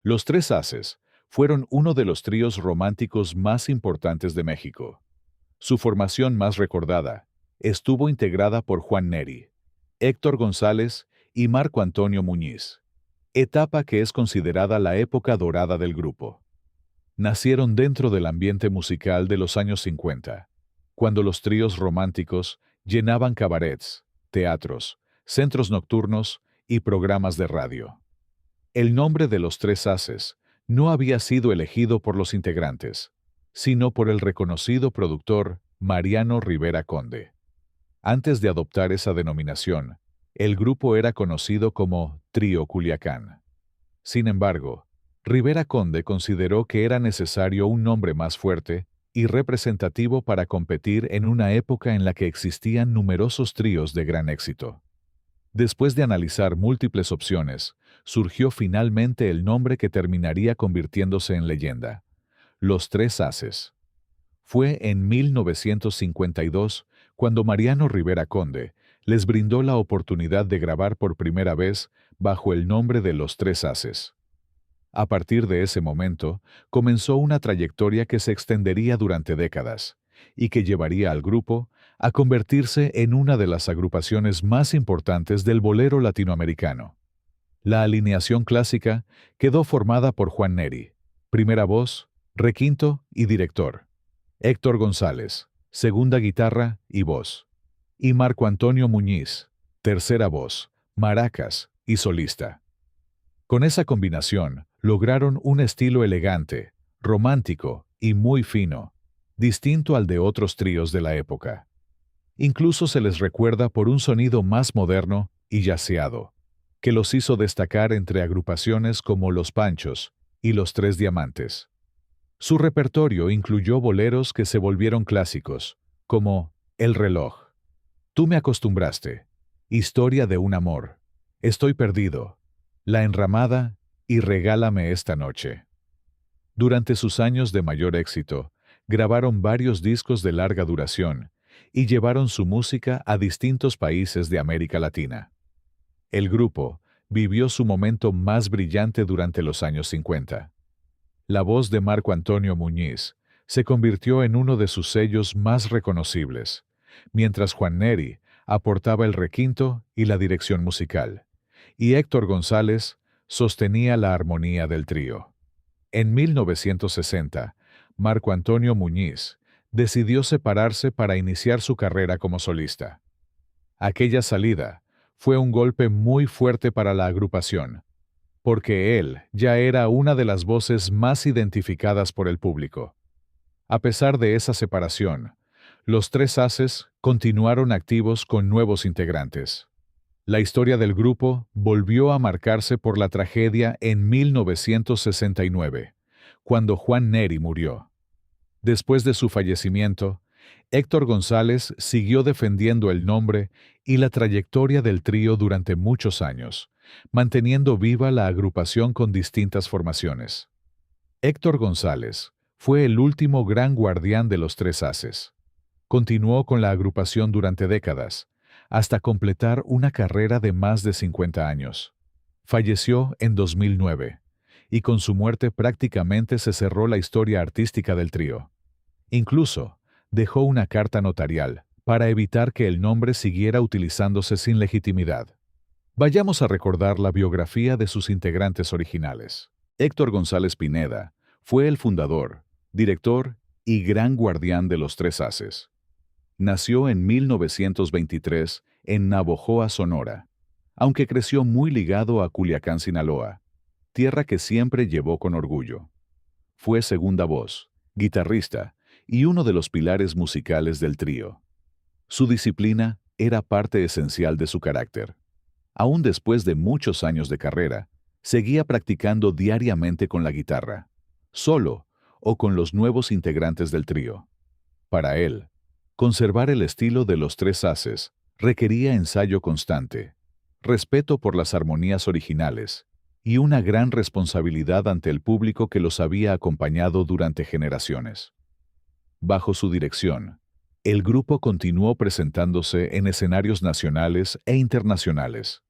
Los Tres Haces fueron uno de los tríos románticos más importantes de México. Su formación más recordada estuvo integrada por Juan Neri, Héctor González y Marco Antonio Muñiz, etapa que es considerada la época dorada del grupo. Nacieron dentro del ambiente musical de los años 50, cuando los tríos románticos llenaban cabarets, teatros, centros nocturnos y programas de radio. El nombre de los Tres Haces no había sido elegido por los integrantes, sino por el reconocido productor Mariano Rivera Conde. Antes de adoptar esa denominación, el grupo era conocido como Trío Culiacán. Sin embargo, Rivera Conde consideró que era necesario un nombre más fuerte y representativo para competir en una época en la que existían numerosos tríos de gran éxito. Después de analizar múltiples opciones, surgió finalmente el nombre que terminaría convirtiéndose en leyenda: Los Tres Haces. Fue en 1952 cuando Mariano Rivera Conde les brindó la oportunidad de grabar por primera vez bajo el nombre de Los Tres Haces. A partir de ese momento, comenzó una trayectoria que se extendería durante décadas y que llevaría al grupo a convertirse en una de las agrupaciones más importantes del bolero latinoamericano. La alineación clásica quedó formada por Juan Neri, primera voz, requinto y director; Héctor González, segunda guitarra y voz; y Marco Antonio Muñiz, tercera voz, maracas y solista. Con esa combinación, lograron un estilo elegante, romántico y muy fino, distinto al de otros tríos de la época. Incluso se les recuerda por un sonido más moderno y jazzeado, que los hizo destacar entre agrupaciones como Los Panchos y Los Tres Diamantes. Su repertorio incluyó boleros que se volvieron clásicos, como El reloj, Tú me acostumbraste, Historia de un amor, Estoy perdido, La enramada y Regálame esta noche. Durante sus años de mayor éxito, grabaron varios discos de larga duración y llevaron su música a distintos países de América Latina. El grupo vivió su momento más brillante durante los años 50. La voz de Marco Antonio Muñiz se convirtió en uno de sus sellos más reconocibles, mientras Juan Neri aportaba el requinto y la dirección musical, y Héctor González sostenía la armonía del trío. En 1960, Marco Antonio Muñiz decidió separarse para iniciar su carrera como solista. Aquella salida fue un golpe muy fuerte para la agrupación, porque él ya era una de las voces más identificadas por el público. A pesar de esa separación, los Tres Haces continuaron activos con nuevos integrantes. La historia del grupo volvió a marcarse por la tragedia en 1969, cuando Juan Neri murió. Después de su fallecimiento, Héctor González siguió defendiendo el nombre y la trayectoria del trío durante muchos años, manteniendo viva la agrupación con distintas formaciones. Héctor González fue el último gran guardián de los Tres Haces. Continuó con la agrupación durante décadas, hasta completar una carrera de más de 50 años. Falleció en 2009, y con su muerte prácticamente se cerró la historia artística del trío. Incluso, dejó una carta notarial para evitar que el nombre siguiera utilizándose sin legitimidad. Vayamos a recordar la biografía de sus integrantes originales. Héctor González Pineda fue el fundador, director y gran guardián de los Tres Haces. Nació en 1923 en Navojoa, Sonora, aunque creció muy ligado a Culiacán, Sinaloa, tierra que siempre llevó con orgullo. Fue segunda voz, guitarrista y uno de los pilares musicales del trío. Su disciplina era parte esencial de su carácter. Aún después de muchos años de carrera, seguía practicando diariamente con la guitarra, solo o con los nuevos integrantes del trío. Para él, conservar el estilo de los Tres Haces requería ensayo constante, respeto por las armonías originales y una gran responsabilidad ante el público que los había acompañado durante generaciones. Bajo su dirección, el grupo continuó presentándose en escenarios nacionales e internacionales.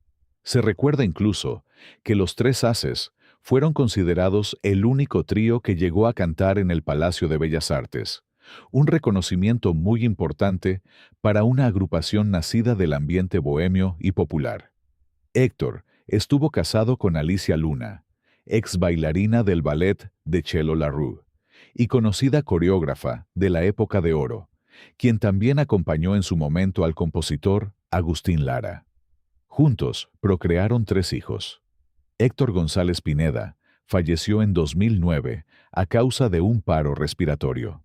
Se recuerda incluso que los Tres Haces Fueron considerados el único trío que llegó a cantar en el Palacio de Bellas Artes, un reconocimiento muy importante para una agrupación nacida del ambiente bohemio y popular. Héctor estuvo casado con Alicia Luna, ex bailarina del ballet de Chelo Larue, y conocida coreógrafa de la época de oro, quien también acompañó en su momento al compositor Agustín Lara. Juntos procrearon 3 hijos. Héctor González Pineda falleció en 2009 a causa de un paro respiratorio.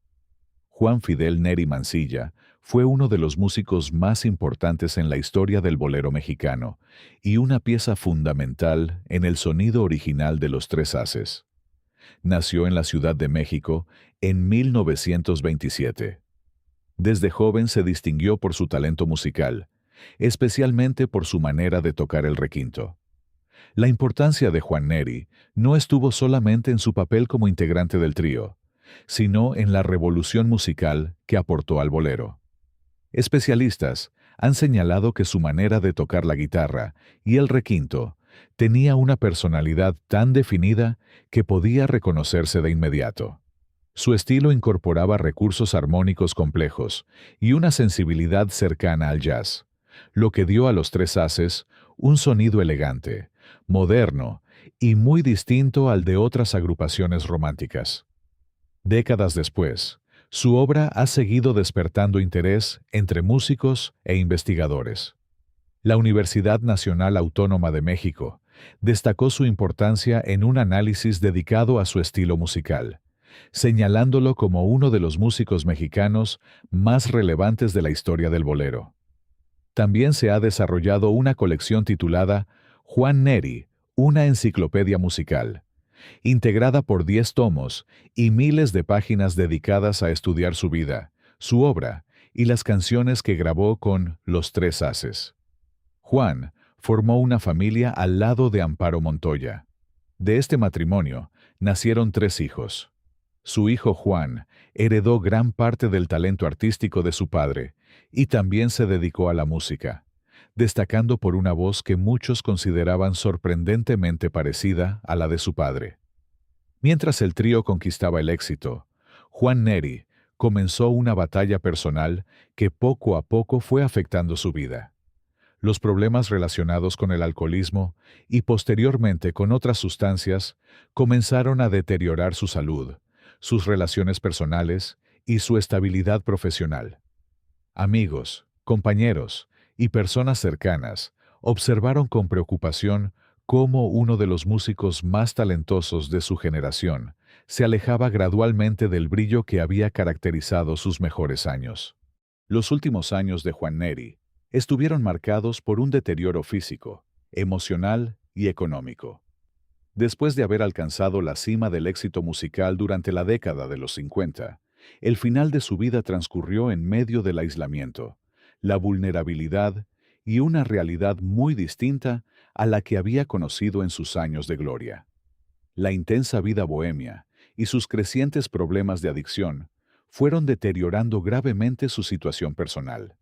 Juan Fidel Neri Mancilla fue uno de los músicos más importantes en la historia del bolero mexicano y una pieza fundamental en el sonido original de Los Tres Haces. Nació en la Ciudad de México en 1927. Desde joven se distinguió por su talento musical, especialmente por su manera de tocar el requinto. La importancia de Juan Neri no estuvo solamente en su papel como integrante del trío, sino en la revolución musical que aportó al bolero. Especialistas han señalado que su manera de tocar la guitarra y el requinto tenía una personalidad tan definida que podía reconocerse de inmediato. Su estilo incorporaba recursos armónicos complejos y una sensibilidad cercana al jazz, lo que dio a Los Tres Haces un sonido elegante, moderno y muy distinto al de otras agrupaciones románticas. Décadas después, su obra ha seguido despertando interés entre músicos e investigadores. La Universidad Nacional Autónoma de México destacó su importancia en un análisis dedicado a su estilo musical, señalándolo como uno de los músicos mexicanos más relevantes de la historia del bolero. También se ha desarrollado una colección titulada Juan Neri, una enciclopedia musical, integrada por 10 tomos y miles de páginas dedicadas a estudiar su vida, su obra y las canciones que grabó con Los Tres Haces. Juan formó una familia al lado de Amparo Montoya. De este matrimonio nacieron 3 hijos. Su hijo Juan heredó gran parte del talento artístico de su padre y también se dedicó a la música, destacando por una voz que muchos consideraban sorprendentemente parecida a la de su padre. Mientras el trío conquistaba el éxito, Juan Neri comenzó una batalla personal que poco a poco fue afectando su vida. Los problemas relacionados con el alcoholismo y posteriormente con otras sustancias comenzaron a deteriorar su salud, sus relaciones personales y su estabilidad profesional. Amigos, compañeros y personas cercanas observaron con preocupación cómo uno de los músicos más talentosos de su generación se alejaba gradualmente del brillo que había caracterizado sus mejores años. Los últimos años de Juan Neri estuvieron marcados por un deterioro físico, emocional y económico. Después de haber alcanzado la cima del éxito musical durante la década de los 50, el final de su vida transcurrió en medio del aislamiento, la vulnerabilidad y una realidad muy distinta a la que había conocido en sus años de gloria. La intensa vida bohemia y sus crecientes problemas de adicción fueron deteriorando gravemente su situación personal.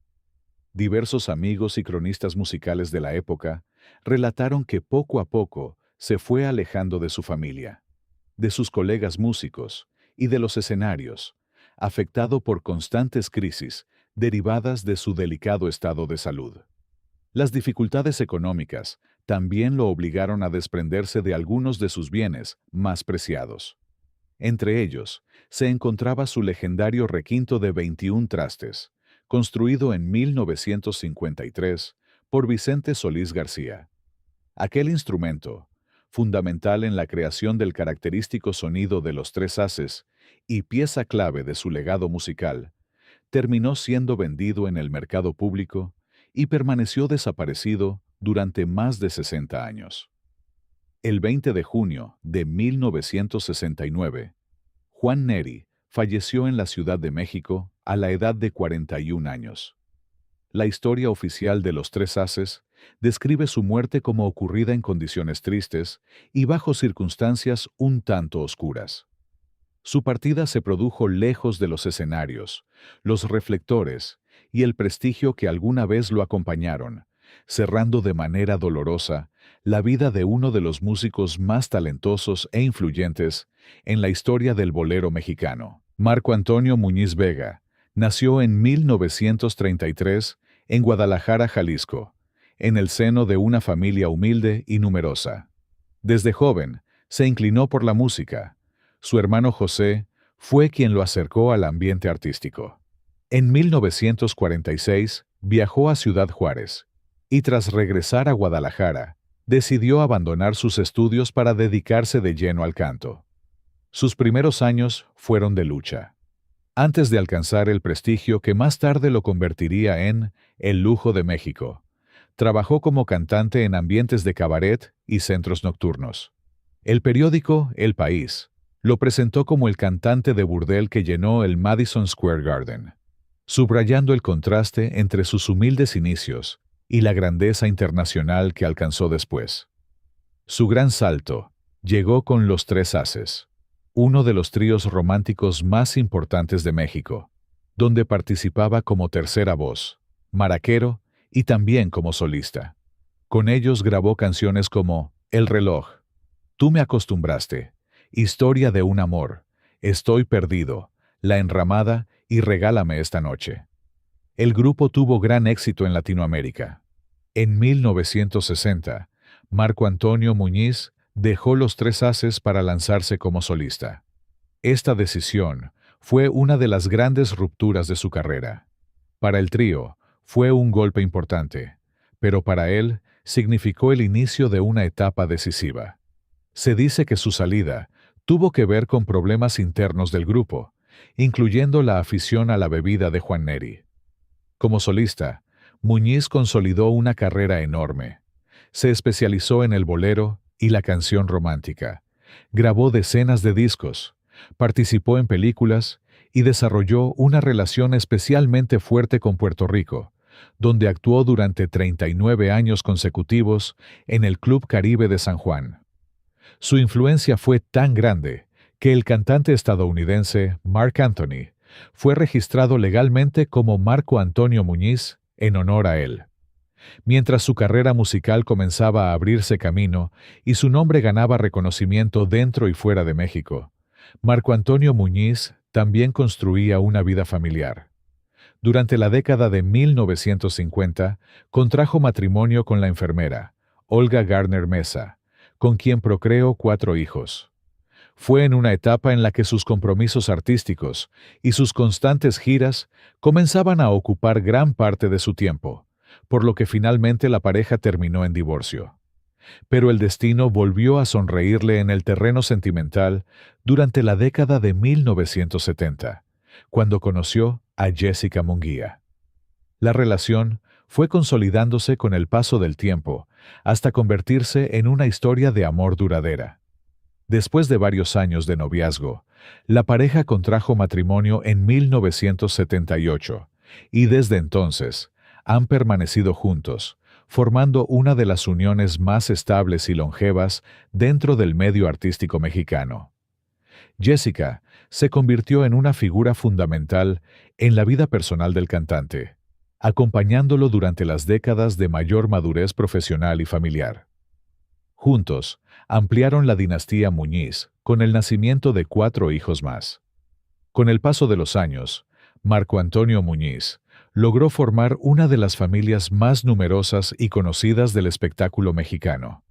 Diversos amigos y cronistas musicales de la época relataron que poco a poco se fue alejando de su familia, de sus colegas músicos y de los escenarios, afectado por constantes crisis derivadas de su delicado estado de salud. Las dificultades económicas también lo obligaron a desprenderse de algunos de sus bienes más preciados. Entre ellos, se encontraba su legendario requinto de 21 trastes, construido en 1953 por Vicente Solís García. Aquel instrumento, fundamental en la creación del característico sonido de Los Tres Haces y pieza clave de su legado musical, terminó siendo vendido en el mercado público y permaneció desaparecido durante más de 60 años. El 20 de junio de 1969, Juan Neri falleció en la Ciudad de México a la edad de 41 años. La historia oficial de Los Tres Haces describe su muerte como ocurrida en condiciones tristes y bajo circunstancias un tanto oscuras. Su partida se produjo lejos de los escenarios, los reflectores y el prestigio que alguna vez lo acompañaron, cerrando de manera dolorosa la vida de uno de los músicos más talentosos e influyentes en la historia del bolero mexicano. Marco Antonio Muñiz Vega nació en 1933 en Guadalajara, Jalisco, en el seno de una familia humilde y numerosa. Desde joven, se inclinó por la música. Su hermano José fue quien lo acercó al ambiente artístico. En 1946 viajó a Ciudad Juárez y tras regresar a Guadalajara, decidió abandonar sus estudios para dedicarse de lleno al canto. Sus primeros años fueron de lucha. Antes de alcanzar el prestigio que más tarde lo convertiría en el lujo de México, trabajó como cantante en ambientes de cabaret y centros nocturnos. El periódico El País lo presentó como el cantante de burdel que llenó el Madison Square Garden, subrayando el contraste entre sus humildes inicios y la grandeza internacional que alcanzó después. Su gran salto llegó con Los Tres Haces, uno de los tríos románticos más importantes de México, donde participaba como tercera voz, maraquero y también como solista. Con ellos grabó canciones como El reloj, Tú me acostumbraste, Historia de un amor, Estoy perdido, La enramada y Regálame esta noche. El grupo tuvo gran éxito en Latinoamérica. En 1960, Marco Antonio Muñiz dejó Los Tres Haces para lanzarse como solista. Esta decisión fue una de las grandes rupturas de su carrera. Para el trío, fue un golpe importante, pero para él significó el inicio de una etapa decisiva. Se dice que su salida tuvo que ver con problemas internos del grupo, incluyendo la afición a la bebida de Juan Neri. Como solista, Muñiz consolidó una carrera enorme. Se especializó en el bolero y la canción romántica. Grabó decenas de discos, participó en películas y desarrolló una relación especialmente fuerte con Puerto Rico, donde actuó durante 39 años consecutivos en el Club Caribe de San Juan. Su influencia fue tan grande que el cantante estadounidense Marc Anthony fue registrado legalmente como Marco Antonio Muñiz en honor a él. Mientras su carrera musical comenzaba a abrirse camino y su nombre ganaba reconocimiento dentro y fuera de México, Marco Antonio Muñiz también construía una vida familiar. Durante la década de 1950, contrajo matrimonio con la enfermera, Olga Garner Mesa, con quien procreó 4 hijos. Fue en una etapa en la que sus compromisos artísticos y sus constantes giras comenzaban a ocupar gran parte de su tiempo, por lo que finalmente la pareja terminó en divorcio. Pero el destino volvió a sonreírle en el terreno sentimental durante la década de 1970, cuando conoció a Jessica Munguía. La relación fue consolidándose con el paso del tiempo hasta convertirse en una historia de amor duradera. Después de varios años de noviazgo, la pareja contrajo matrimonio en 1978 y desde entonces han permanecido juntos, formando una de las uniones más estables y longevas dentro del medio artístico mexicano. Jessica se convirtió en una figura fundamental en la vida personal del cantante, acompañándolo durante las décadas de mayor madurez profesional y familiar. Juntos, ampliaron la dinastía Muñiz con el nacimiento de 4 hijos más. Con el paso de los años, Marco Antonio Muñiz logró formar una de las familias más numerosas y conocidas del espectáculo mexicano.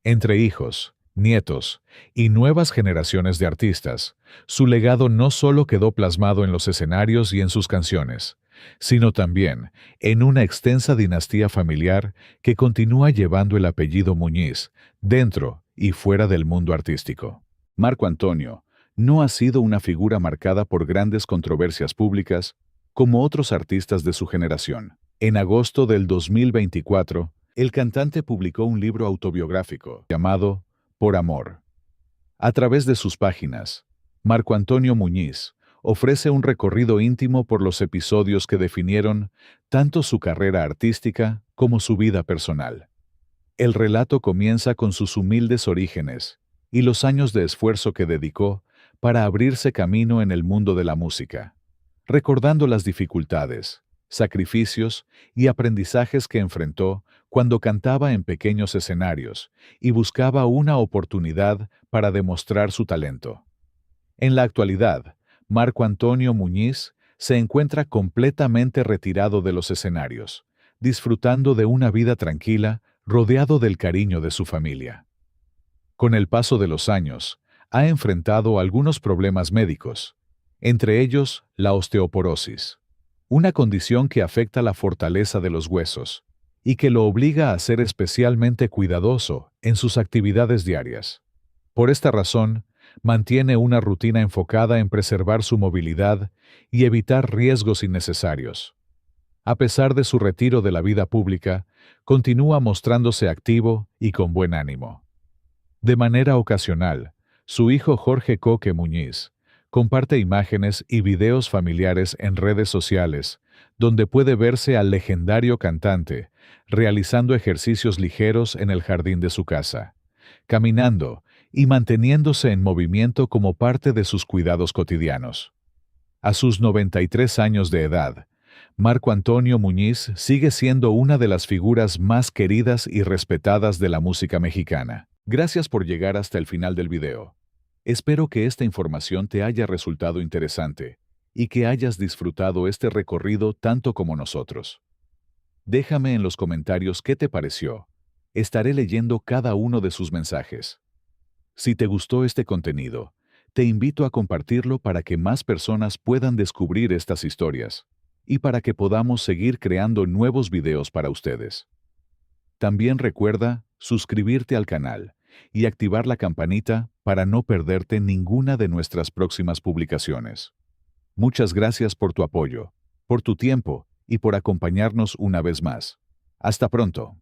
Entre hijos, nietos y nuevas generaciones de artistas, su legado no solo quedó plasmado en los escenarios y en sus canciones, sino también en una extensa dinastía familiar que continúa llevando el apellido Muñiz dentro y fuera del mundo artístico. Marco Antonio no ha sido una figura marcada por grandes controversias públicas como otros artistas de su generación. En agosto del 2024, el cantante publicó un libro autobiográfico llamado Por Amor. A través de sus páginas, Marco Antonio Muñiz ofrece un recorrido íntimo por los episodios que definieron tanto su carrera artística como su vida personal. El relato comienza con sus humildes orígenes y los años de esfuerzo que dedicó para abrirse camino en el mundo de la música, recordando las dificultades, sacrificios y aprendizajes que enfrentó cuando cantaba en pequeños escenarios y buscaba una oportunidad para demostrar su talento. En la actualidad, Marco Antonio Muñiz se encuentra completamente retirado de los escenarios, disfrutando de una vida tranquila, rodeado del cariño de su familia. Con el paso de los años, ha enfrentado algunos problemas médicos, entre ellos la osteoporosis, una condición que afecta la fortaleza de los huesos y que lo obliga a ser especialmente cuidadoso en sus actividades diarias. Por esta razón, mantiene una rutina enfocada en preservar su movilidad y evitar riesgos innecesarios. A pesar de su retiro de la vida pública, continúa mostrándose activo y con buen ánimo. De manera ocasional, su hijo Jorge Coque Muñiz comparte imágenes y videos familiares en redes sociales, donde puede verse al legendario cantante realizando ejercicios ligeros en el jardín de su casa, caminando y manteniéndose en movimiento como parte de sus cuidados cotidianos. A sus 93 años de edad, Marco Antonio Muñiz sigue siendo una de las figuras más queridas y respetadas de la música mexicana. Gracias por llegar hasta el final del video. Espero que esta información te haya resultado interesante y que hayas disfrutado este recorrido tanto como nosotros. Déjame en los comentarios qué te pareció. Estaré leyendo cada uno de sus mensajes. Si te gustó este contenido, te invito a compartirlo para que más personas puedan descubrir estas historias y para que podamos seguir creando nuevos videos para ustedes. También recuerda suscribirte al canal y activar la campanita para no perderte ninguna de nuestras próximas publicaciones. Muchas gracias por tu apoyo, por tu tiempo y por acompañarnos una vez más. Hasta pronto.